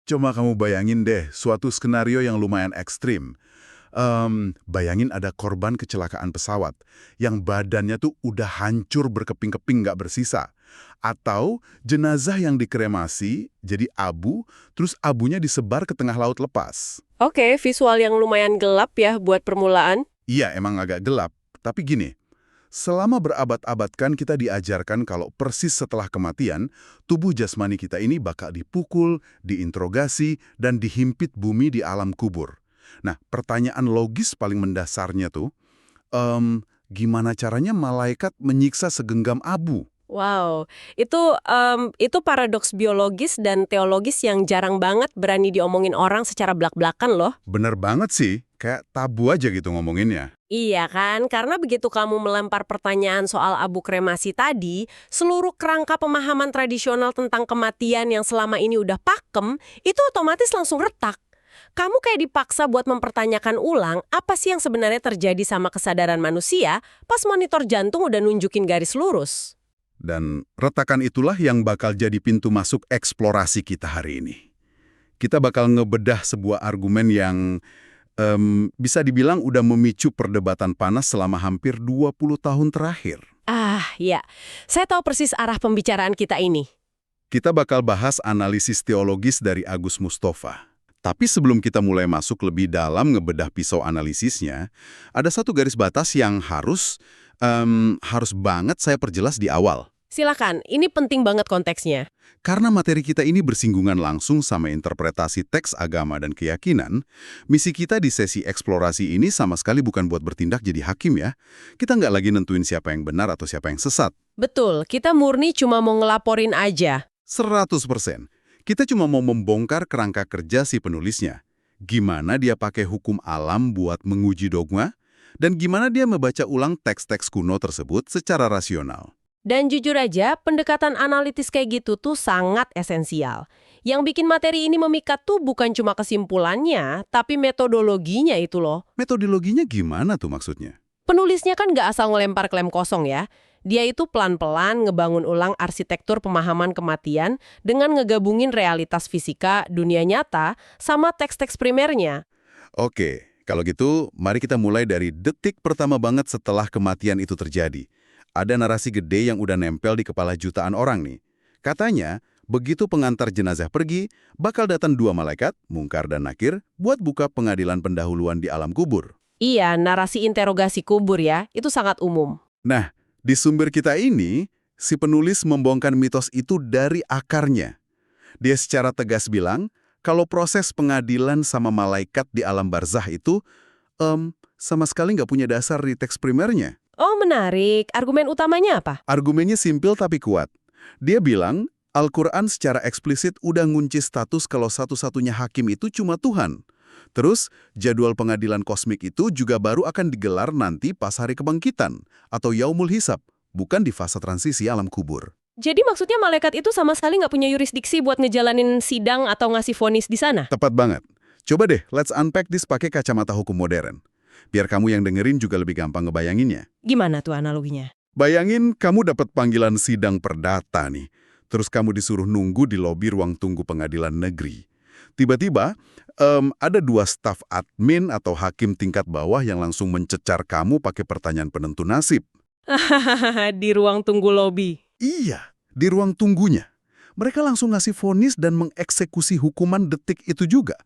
Coba kamu bayangin deh, suatu skenario yang lumayan ekstrim. Bayangin ada korban kecelakaan pesawat yang badannya tuh udah hancur berkeping-keping nggak bersisa. Atau jenazah yang dikremasi jadi abu, terus abunya disebar ke tengah laut lepas. Oke, visual yang lumayan gelap ya buat permulaan. Iya, emang agak gelap. Tapi gini, selama berabad-abad kan kita diajarkan kalau persis setelah kematian, tubuh jasmani kita ini bakal dipukul, diinterogasi, dan dihimpit bumi di alam kubur. Nah, pertanyaan logis paling mendasarnya tuh, gimana caranya malaikat menyiksa segenggam abu? Wow, itu paradoks biologis dan teologis yang jarang banget berani diomongin orang secara blak-blakan loh. Bener banget sih, kayak tabu aja gitu ngomonginnya. Iya kan, karena begitu kamu melempar pertanyaan soal abu kremasi tadi, seluruh kerangka pemahaman tradisional tentang kematian yang selama ini udah pakem, itu otomatis langsung retak. Kamu kayak dipaksa buat mempertanyakan ulang apa sih yang sebenarnya terjadi sama kesadaran manusia pas monitor jantung udah nunjukin garis lurus. Dan retakan itulah yang bakal jadi pintu masuk eksplorasi kita hari ini. Kita bakal ngebedah sebuah argumen yang bisa dibilang udah memicu perdebatan panas selama hampir 20 tahun terakhir. Ah, ya. Saya tahu persis arah pembicaraan kita ini. Kita bakal bahas analisis teologis dari Agus Mustafa. Tapi sebelum kita mulai masuk lebih dalam ngebedah pisau analisisnya, ada satu garis batas yang harus banget saya perjelas di awal. Silakan, ini penting banget konteksnya. Karena materi kita ini bersinggungan langsung sama interpretasi teks agama dan keyakinan, misi kita di sesi eksplorasi ini sama sekali bukan buat bertindak jadi hakim ya. Kita nggak lagi nentuin siapa yang benar atau siapa yang sesat. Betul, kita murni cuma mau ngelaporin aja. 100%. Kita cuma mau membongkar kerangka kerja si penulisnya. Gimana dia pakai hukum alam buat menguji dogma, dan gimana dia membaca ulang teks-teks kuno tersebut secara rasional. Dan jujur aja, pendekatan analitis kayak gitu tuh sangat esensial. Yang bikin materi ini memikat tuh bukan cuma kesimpulannya, tapi metodologinya itu loh. Metodologinya gimana tuh maksudnya? Penulisnya kan nggak asal ngelempar klaim kosong ya. Dia itu pelan-pelan ngebangun ulang arsitektur pemahaman kematian dengan ngegabungin realitas fisika, dunia nyata, sama teks-teks primernya. Oke, kalau gitu mari kita mulai dari detik pertama banget setelah kematian itu terjadi. Ada narasi gede yang udah nempel di kepala jutaan orang nih. Katanya, begitu pengantar jenazah pergi, bakal datang dua malaikat, Mungkar dan Nakir, buat buka pengadilan pendahuluan di alam kubur. Iya, narasi interogasi kubur ya, itu sangat umum. Nah, di sumber kita ini, si penulis membongkar mitos itu dari akarnya. Dia secara tegas bilang, kalau proses pengadilan sama malaikat di alam barzah itu, sama sekali nggak punya dasar di teks primernya. Oh menarik, argumen utamanya apa? Argumennya simpel tapi kuat. Dia bilang, Al-Quran secara eksplisit udah ngunci status kalau satu-satunya hakim itu cuma Tuhan. Terus, jadwal pengadilan kosmik itu juga baru akan digelar nanti pas hari kebangkitan, atau Yaumul Hisab, bukan di fase transisi alam kubur. Jadi maksudnya malaikat itu sama sekali nggak punya yurisdiksi buat ngejalanin sidang atau ngasih vonis di sana? Tepat banget. Coba deh, let's unpack this pakai kacamata hukum modern. Biar kamu yang dengerin juga lebih gampang ngebayanginnya. Gimana tuh analoginya? Bayangin kamu dapat panggilan sidang perdata nih. Terus kamu disuruh nunggu di lobi ruang tunggu pengadilan negeri. Tiba-tiba, ada dua staf admin atau hakim tingkat bawah yang langsung mencecar kamu pakai pertanyaan penentu nasib. Di ruang tunggu lobi. Iya, di ruang tunggunya. Mereka langsung ngasih vonis dan mengeksekusi hukuman detik itu juga.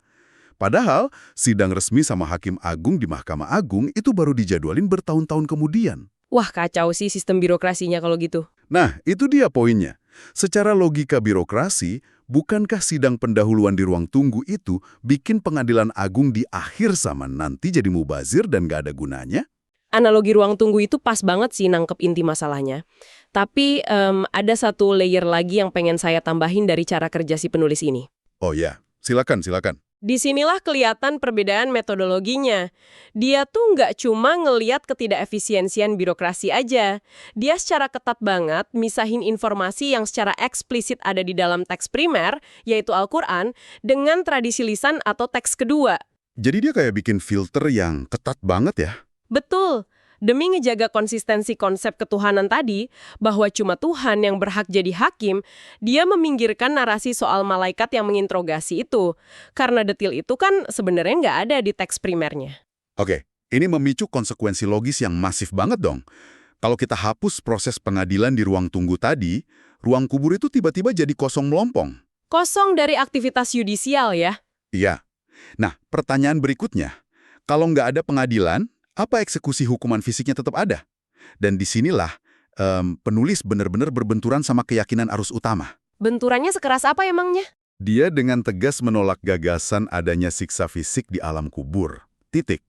Padahal, sidang resmi sama Hakim Agung di Mahkamah Agung itu baru dijadwalin bertahun-tahun kemudian. Wah kacau sih sistem birokrasinya kalau gitu. Nah, itu dia poinnya. Secara logika birokrasi, bukankah sidang pendahuluan di ruang tunggu itu bikin pengadilan agung di akhir zaman nanti jadi mubazir dan gak ada gunanya? Analogi ruang tunggu itu pas banget sih nangkep inti masalahnya. Tapi ada satu layer lagi yang pengen saya tambahin dari cara kerja si penulis ini. Oh ya, silakan. Disinilah kelihatan perbedaan metodologinya. Dia tuh nggak cuma ngeliat ketidakefisiensian birokrasi aja. Dia secara ketat banget misahin informasi yang secara eksplisit ada di dalam teks primer, yaitu Al-Quran, dengan tradisi lisan atau teks kedua. Jadi dia kayak bikin filter yang ketat banget ya? Betul. Demi ngejaga konsistensi konsep ketuhanan tadi, bahwa cuma Tuhan yang berhak jadi hakim, dia meminggirkan narasi soal malaikat yang menginterogasi itu. Karena detil itu kan sebenarnya nggak ada di teks primernya. Oke, ini memicu konsekuensi logis yang masif banget dong. Kalau kita hapus proses pengadilan di ruang tunggu tadi, ruang kubur itu tiba-tiba jadi kosong melompong. Kosong dari aktivitas yudisial ya. Iya. Nah, pertanyaan berikutnya. Kalau nggak ada pengadilan, apa eksekusi hukuman fisiknya tetap ada? Dan disinilah penulis benar-benar berbenturan sama keyakinan arus utama. Benturannya sekeras apa emangnya? Dia dengan tegas menolak gagasan adanya siksa fisik di alam kubur. Titik.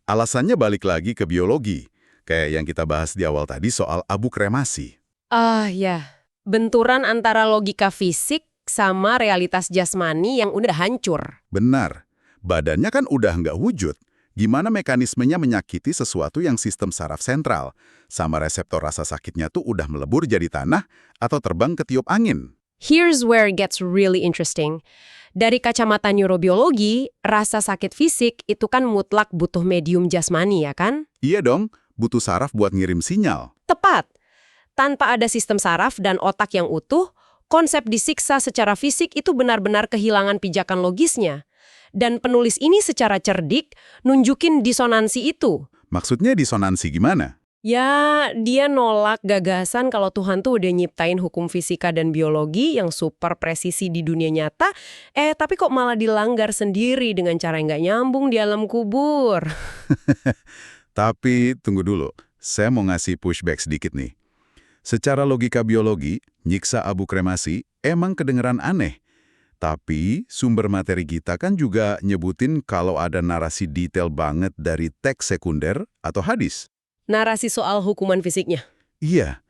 Alasannya balik lagi ke biologi. Kayak yang kita bahas di awal tadi soal abu kremasi. Ya. Benturan antara logika fisik sama realitas jasmani yang udah hancur. Benar. Badannya kan udah nggak wujud. Gimana mekanismenya menyakiti sesuatu yang sistem saraf sentral, sama reseptor rasa sakitnya tuh udah melebur jadi tanah atau terbang ketiup angin. Here's where it gets really interesting. Dari kacamata neurobiologi, rasa sakit fisik itu kan mutlak butuh medium jasmani ya kan? Iya dong, butuh saraf buat ngirim sinyal. Tepat. Tanpa ada sistem saraf dan otak yang utuh, konsep disiksa secara fisik itu benar-benar kehilangan pijakan logisnya. Dan penulis ini secara cerdik nunjukin disonansi itu. Maksudnya disonansi gimana? Ya, dia nolak gagasan kalau Tuhan tuh udah nyiptain hukum fisika dan biologi yang super presisi di dunia nyata, tapi kok malah dilanggar sendiri dengan cara yang nggak nyambung di alam kubur. Tapi, tunggu dulu. Saya mau ngasih pushback sedikit nih. Secara logika biologi, nyiksa abu kremasi emang kedengeran aneh. Tapi, sumber materi kita kan juga nyebutin kalau ada narasi detail banget dari teks sekunder atau hadis. Narasi soal hukuman fisiknya. Iya,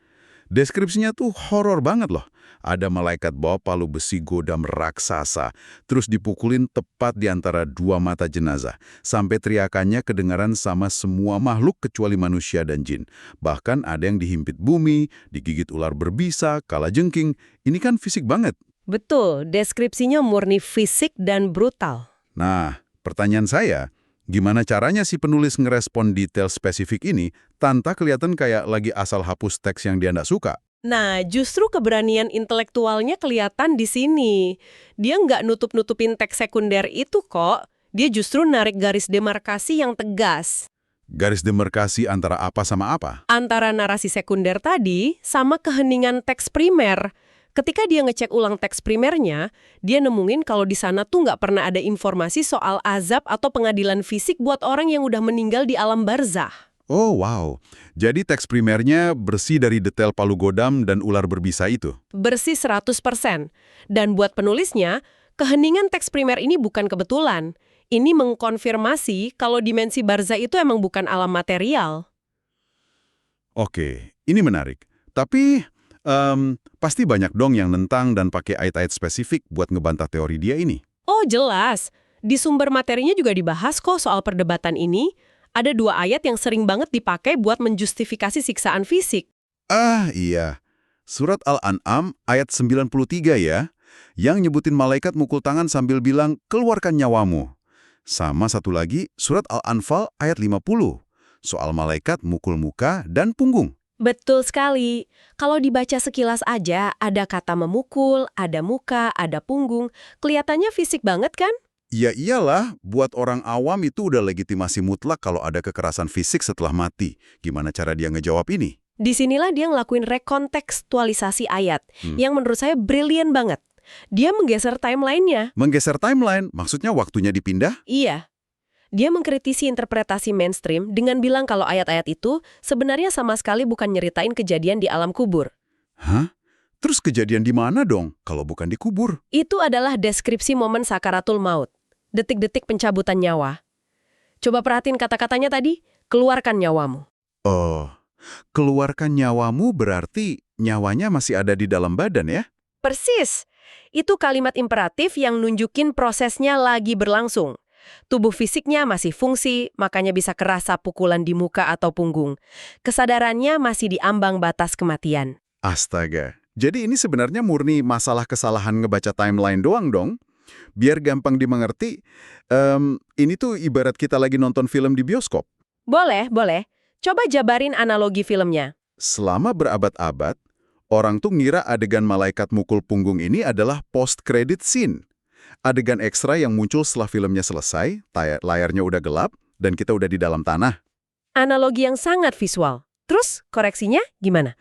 deskripsinya tuh horor banget loh. Ada malaikat bawa palu besi godam raksasa, terus dipukulin tepat di antara dua mata jenazah, sampai teriakannya kedengaran sama semua makhluk kecuali manusia dan jin. Bahkan ada yang dihimpit bumi, digigit ular berbisa, kalajengking. Ini kan fisik banget. Betul, deskripsinya murni fisik dan brutal. Nah, pertanyaan saya, gimana caranya si penulis ngerespon detail spesifik ini tanpa kelihatan kayak lagi asal hapus teks yang dia nggak suka? Nah, justru keberanian intelektualnya kelihatan di sini. Dia nggak nutup-nutupin teks sekunder itu kok. Dia justru narik garis demarkasi yang tegas. Garis demarkasi antara apa sama apa? Antara narasi sekunder tadi sama keheningan teks primer. Ketika dia ngecek ulang teks primernya, dia nemuin kalau di sana tuh nggak pernah ada informasi soal azab atau pengadilan fisik buat orang yang udah meninggal di alam barzah. Oh, wow. Jadi teks primernya bersih dari detail palu godam dan ular berbisa itu? Bersih 100%. Dan buat penulisnya, keheningan teks primer ini bukan kebetulan. Ini mengkonfirmasi kalau dimensi barzah itu emang bukan alam material. Oke, ini menarik. Tapi pasti banyak dong yang nentang dan pakai ayat-ayat spesifik buat ngebantah teori dia ini. Oh jelas, di sumber materinya juga dibahas kok soal perdebatan ini. Ada 2 ayat yang sering banget dipakai buat menjustifikasi siksaan fisik. Ah iya, surat Al-An'am ayat 93 ya, yang nyebutin malaikat mukul tangan sambil bilang, keluarkan nyawamu. Sama satu lagi, surat Al-Anfal ayat 50, soal malaikat mukul muka dan punggung. Betul sekali. Kalau dibaca sekilas aja, ada kata memukul, ada muka, ada punggung. Kelihatannya fisik banget kan? Ya iyalah, buat orang awam itu udah legitimasi mutlak kalau ada kekerasan fisik setelah mati. Gimana cara dia ngejawab ini? Disinilah dia ngelakuin rekontekstualisasi ayat, yang menurut saya brilian banget. Dia menggeser timeline-nya. Menggeser timeline, maksudnya waktunya dipindah? Iya. Dia mengkritisi interpretasi mainstream dengan bilang kalau ayat-ayat itu sebenarnya sama sekali bukan nyeritain kejadian di alam kubur. Hah? Terus kejadian di mana dong, kalau bukan di kubur? Itu adalah deskripsi momen sakaratul maut, detik-detik pencabutan nyawa. Coba perhatiin kata-katanya tadi, keluarkan nyawamu. Oh, keluarkan nyawamu berarti nyawanya masih ada di dalam badan ya? Persis. Itu kalimat imperatif yang nunjukin prosesnya lagi berlangsung. Tubuh fisiknya masih fungsi, makanya bisa kerasa pukulan di muka atau punggung. Kesadarannya masih di ambang batas kematian. Astaga. Jadi ini sebenarnya murni masalah kesalahan ngebaca timeline doang dong? Biar gampang dimengerti, ini tuh ibarat kita lagi nonton film di bioskop. Boleh, boleh. Coba jabarin analogi filmnya. Selama berabad-abad, orang tuh ngira adegan malaikat mukul punggung ini adalah post-credit scene. Adegan ekstra yang muncul setelah filmnya selesai, layarnya udah gelap, dan kita udah di dalam tanah. Analogi yang sangat visual. Terus, koreksinya gimana?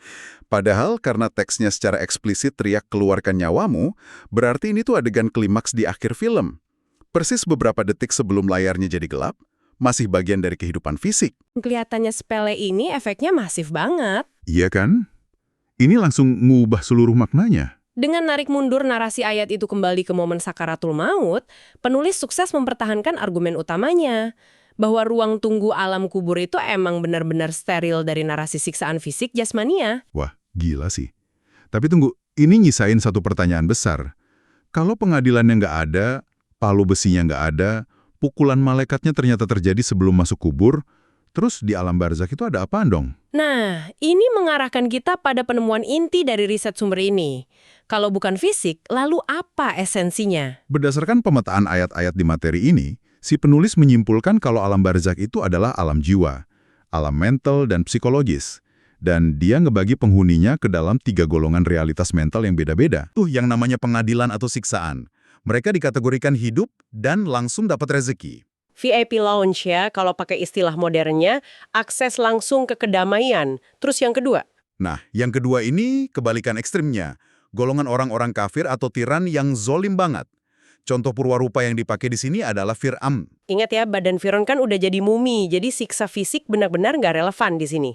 Padahal karena teksnya secara eksplisit teriak keluarkan nyawamu, berarti ini tuh adegan klimaks di akhir film. Persis beberapa detik sebelum layarnya jadi gelap, masih bagian dari kehidupan fisik. Kelihatannya sepele ini efeknya masif banget. Iya kan? Ini langsung ngubah seluruh maknanya. Dengan narik mundur narasi ayat itu kembali ke momen sakaratul maut, penulis sukses mempertahankan argumen utamanya. Bahwa ruang tunggu alam kubur itu emang benar-benar steril dari narasi siksaan fisik jasmania. Wah, gila sih. Tapi tunggu, ini nyisain satu pertanyaan besar. Kalau pengadilannya nggak ada, palu besinya nggak ada, pukulan malaikatnya ternyata terjadi sebelum masuk kubur, terus di alam barzakh itu ada apaan dong? Nah, ini mengarahkan kita pada penemuan inti dari riset sumber ini. Kalau bukan fisik, lalu apa esensinya? Berdasarkan pemetaan ayat-ayat di materi ini, si penulis menyimpulkan kalau alam barzakh itu adalah alam jiwa, alam mental dan psikologis. Dan dia ngebagi penghuninya ke dalam 3 golongan realitas mental yang beda-beda. Tuh yang namanya pengadilan atau siksaan. Mereka dikategorikan hidup dan langsung dapat rezeki. VIP lounge ya, kalau pakai istilah modernnya, akses langsung ke kedamaian. Terus yang kedua? Nah, yang kedua ini kebalikan ekstrimnya. Golongan orang-orang kafir atau tiran yang zolim banget. Contoh purwarupa yang dipakai di sini adalah Fir'am. Ingat ya, badan Firaun kan udah jadi mumi, jadi siksa fisik benar-benar nggak relevan di sini.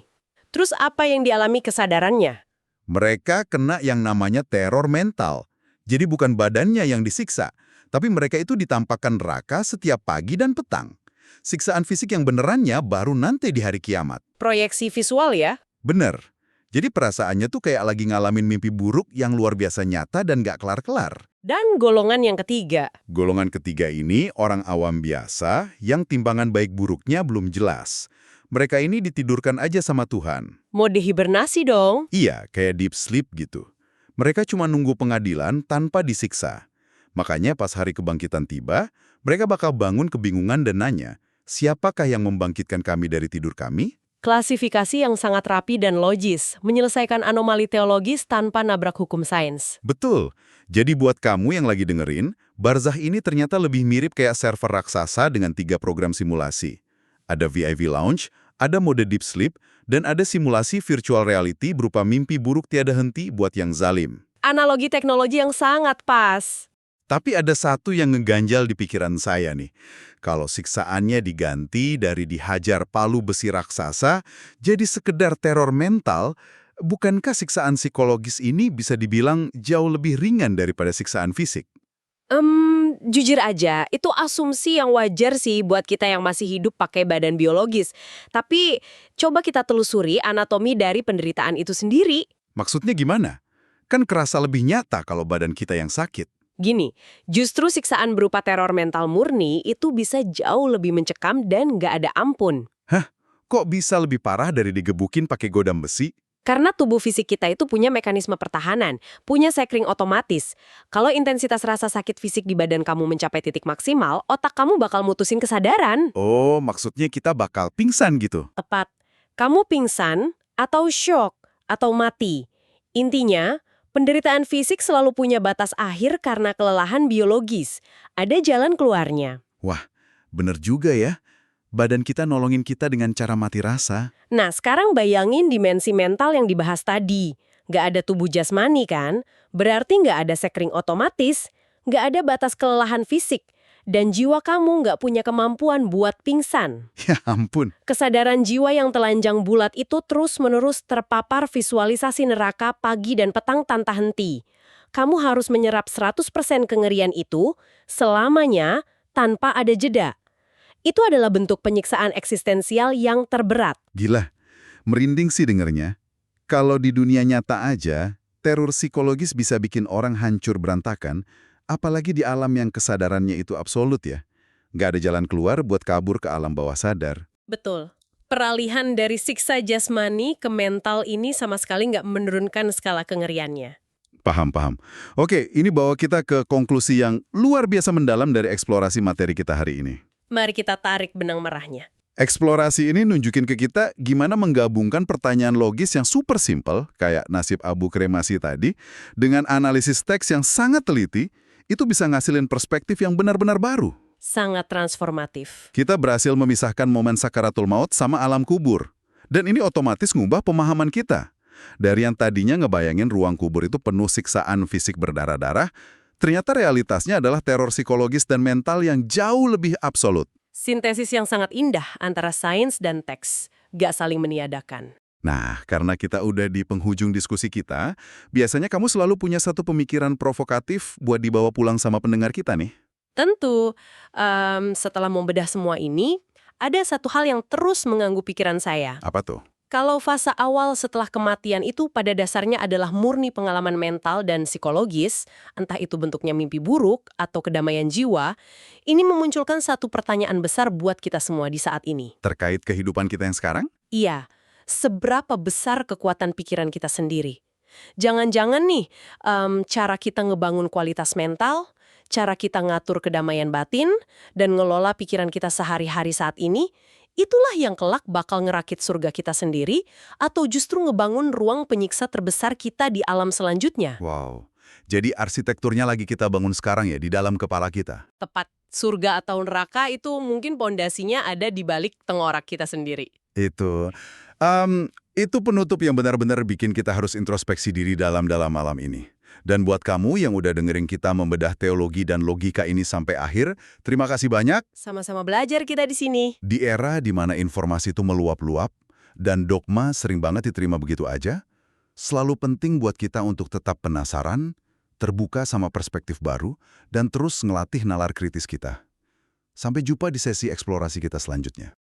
Terus apa yang dialami kesadarannya? Mereka kena yang namanya teror mental. Jadi bukan badannya yang disiksa, tapi mereka itu ditampakkan neraka setiap pagi dan petang. Siksaan fisik yang benerannya baru nanti di hari kiamat. Proyeksi visual ya? Bener. Jadi perasaannya tuh kayak lagi ngalamin mimpi buruk yang luar biasa nyata dan gak kelar-kelar. Dan golongan yang ketiga. Golongan ketiga ini orang awam biasa yang timbangan baik buruknya belum jelas. Mereka ini ditidurkan aja sama Tuhan. Mode hibernasi dong. Iya, kayak deep sleep gitu. Mereka cuma nunggu pengadilan tanpa disiksa. Makanya pas hari kebangkitan tiba, mereka bakal bangun kebingungan dan nanya, siapakah yang membangkitkan kami dari tidur kami? Klasifikasi yang sangat rapi dan logis, menyelesaikan anomali teologis tanpa nabrak hukum sains. Betul. Jadi buat kamu yang lagi dengerin, barzakh ini ternyata lebih mirip kayak server raksasa dengan 3 program simulasi. Ada VIP Lounge, ada mode deep sleep, dan ada simulasi virtual reality berupa mimpi buruk tiada henti buat yang zalim. Analogi teknologi yang sangat pas. Tapi ada satu yang ngeganjal di pikiran saya nih. Kalau siksaannya diganti dari dihajar palu besi raksasa, jadi sekedar teror mental, bukankah siksaan psikologis ini bisa dibilang jauh lebih ringan daripada siksaan fisik? Jujur aja, itu asumsi yang wajar sih buat kita yang masih hidup pakai badan biologis. Tapi coba kita telusuri anatomi dari penderitaan itu sendiri. Maksudnya gimana? Kan kerasa lebih nyata kalau badan kita yang sakit. Gini, justru siksaan berupa teror mental murni itu bisa jauh lebih mencekam dan nggak ada ampun. Kok bisa lebih parah dari digebukin pakai godam besi? Karena tubuh fisik kita itu punya mekanisme pertahanan, punya sekring otomatis. Kalau intensitas rasa sakit fisik di badan kamu mencapai titik maksimal, otak kamu bakal mutusin kesadaran. Oh, maksudnya kita bakal pingsan gitu? Tepat. Kamu pingsan, atau shock, atau mati. Intinya, penderitaan fisik selalu punya batas akhir karena kelelahan biologis. Ada jalan keluarnya. Wah, bener juga ya. Badan kita nolongin kita dengan cara mati rasa. Nah, sekarang bayangin dimensi mental yang dibahas tadi. Nggak ada tubuh jasmani kan? Berarti nggak ada sekring otomatis, nggak ada batas kelelahan fisik, dan jiwa kamu nggak punya kemampuan buat pingsan. Ya ampun. Kesadaran jiwa yang telanjang bulat itu terus-menerus terpapar visualisasi neraka pagi dan petang tanpa henti. Kamu harus menyerap 100% kengerian itu selamanya tanpa ada jeda. Itu adalah bentuk penyiksaan eksistensial yang terberat. Gila, merinding sih dengernya. Kalau di dunia nyata aja, teror psikologis bisa bikin orang hancur berantakan, apalagi di alam yang kesadarannya itu absolut ya. Nggak ada jalan keluar buat kabur ke alam bawah sadar. Betul. Peralihan dari siksa jasmani ke mental ini sama sekali nggak menurunkan skala kengeriannya. Paham. Oke, ini bawa kita ke konklusi yang luar biasa mendalam dari eksplorasi materi kita hari ini. Mari kita tarik benang merahnya. Eksplorasi ini nunjukin ke kita gimana menggabungkan pertanyaan logis yang super simple, kayak nasib abu kremasi tadi, dengan analisis teks yang sangat teliti, itu bisa ngasilin perspektif yang benar-benar baru. Sangat transformatif. Kita berhasil memisahkan momen sakaratul maut sama alam kubur. Dan ini otomatis ngubah pemahaman kita. Dari yang tadinya ngebayangin ruang kubur itu penuh siksaan fisik berdarah-darah, ternyata realitasnya adalah teror psikologis dan mental yang jauh lebih absolut. Sintesis yang sangat indah antara sains dan teks, gak saling meniadakan. Nah, karena kita udah di penghujung diskusi kita, biasanya kamu selalu punya satu pemikiran provokatif buat dibawa pulang sama pendengar kita nih. Tentu, setelah membedah semua ini, ada satu hal yang terus mengganggu pikiran saya. Apa tuh? Kalau fase awal setelah kematian itu pada dasarnya adalah murni pengalaman mental dan psikologis, entah itu bentuknya mimpi buruk atau kedamaian jiwa, ini memunculkan satu pertanyaan besar buat kita semua di saat ini. Terkait kehidupan kita yang sekarang? Iya, seberapa besar kekuatan pikiran kita sendiri? Jangan-jangan nih, cara kita ngebangun kualitas mental, cara kita ngatur kedamaian batin, dan ngelola pikiran kita sehari-hari saat ini, itulah yang kelak bakal ngerakit surga kita sendiri, atau justru ngebangun ruang penyiksa terbesar kita di alam selanjutnya. Wow. Jadi arsitekturnya lagi kita bangun sekarang ya, di dalam kepala kita. Tepat, surga atau neraka itu mungkin pondasinya ada di balik tengkorak kita sendiri. Itu penutup yang benar-benar bikin kita harus introspeksi diri dalam-dalam malam ini. Dan buat kamu yang udah dengerin kita membedah teologi dan logika ini sampai akhir, terima kasih banyak. Sama-sama belajar kita di sini. Di era di mana informasi itu meluap-luap dan dogma sering banget diterima begitu aja, selalu penting buat kita untuk tetap penasaran, terbuka sama perspektif baru, dan terus ngelatih nalar kritis kita. Sampai jumpa di sesi eksplorasi kita selanjutnya.